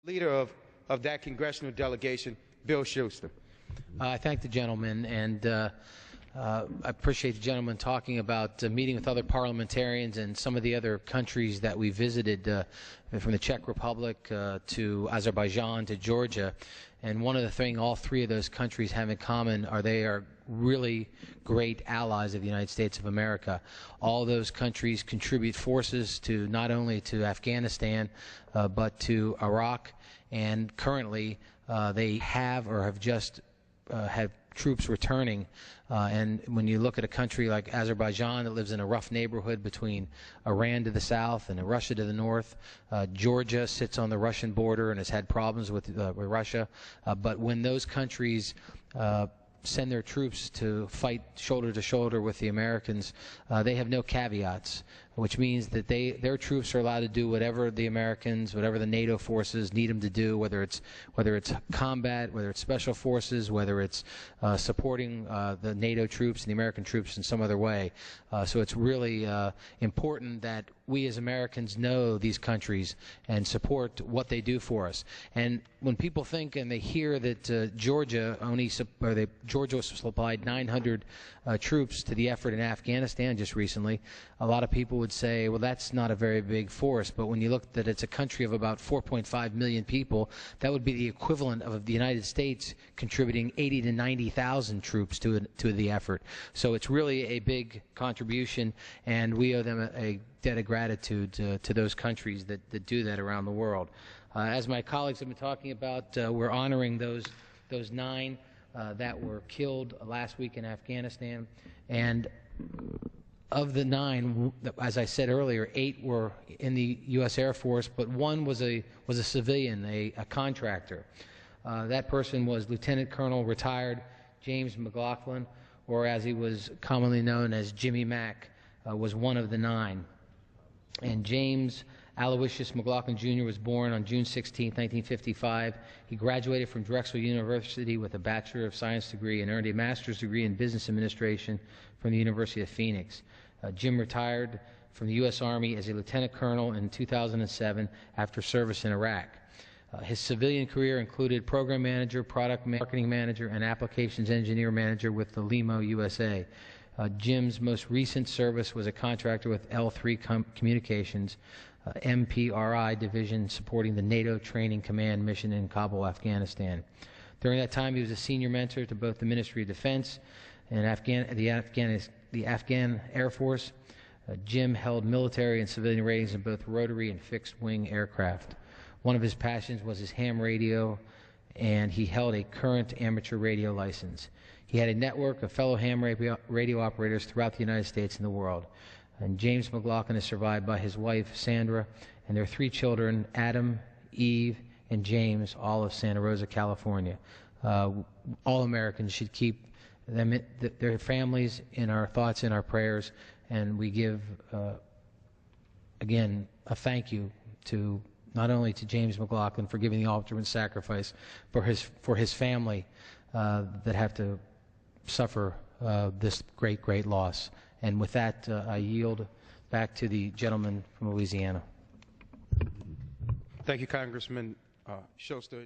Leader of that congressional delegation, Bill Shuster. I thank the gentleman, and I appreciate the gentleman talking about meeting with other parliamentarians and some of the other countries that we visited, from the Czech Republic to Azerbaijan to Georgia. And one of the things all three of those countries have in common are they are really great allies of the United States of America. All those countries contribute forces to not only to Afghanistan but to Iraq, and currently they have or have just had troops returning. And when you look at a country like Azerbaijan that lives in a rough neighborhood between Iran to the south and Russia to the north, Georgia sits on the Russian border and has had problems with Russia. But when those countries send their troops to fight shoulder to shoulder with the Americans, they have no caveats, which means that their troops are allowed to do whatever the Americans, whatever the NATO forces need them to do, whether it's combat, whether it's special forces, whether it's supporting the NATO troops and the American troops in some other way. So it's really important that we as Americans know these countries and support what they do for us. And when people think and they hear that Georgia supplied 900 troops to the effort in Afghanistan just recently, a lot of people would say, well, that's not a very big force. But when you look that it's a country of about 4.5 million people, that would be the equivalent of the United States contributing 80 to 90,000 troops to the effort. So it's really a big contribution, and we owe them a debt of gratitude to those countries that do that around the world. As my colleagues have been talking about, we're honoring those 9 that were killed last week in Afghanistan, and of the 9, as I said earlier, 8 were in the U.S. Air Force, but 1 was a civilian, a contractor. That person was Lieutenant Colonel retired James McLaughlin, or as he was commonly known as Jimmy Mack, was one of the 9. And James Aloysius McLaughlin Jr. was born on June 16, 1955. He graduated from Drexel University with a Bachelor of Science degree and earned a Master's degree in Business Administration from the University of Phoenix. Jim retired from the U.S. Army as a Lieutenant Colonel in 2007 after service in Iraq. His civilian career included Program Manager, Product Marketing Manager, and Applications Engineer Manager with the Limo USA. Jim's most recent service was a contractor with L3 Communications, MPRI division supporting the NATO Training Command mission in Kabul, Afghanistan. During that time, he was a senior mentor to both the Ministry of Defense and the Afghan Air Force. Jim held military and civilian ratings in both rotary and fixed-wing aircraft. One of his passions was his ham radio, and he held a current amateur radio license. He had a network of fellow ham radio operators throughout the United States and the world. And James McLaughlin is survived by his wife, Sandra, and their 3 children, Adam, Eve, and James, all of Santa Rosa, California. All Americans should keep their families in our thoughts and our prayers, and we give, again, a thank you to not only to James McLaughlin for giving the ultimate sacrifice, but for his family that have to suffer this great loss. And with that, I yield back to the gentleman from Louisiana. Thank you, Congressman Shuster.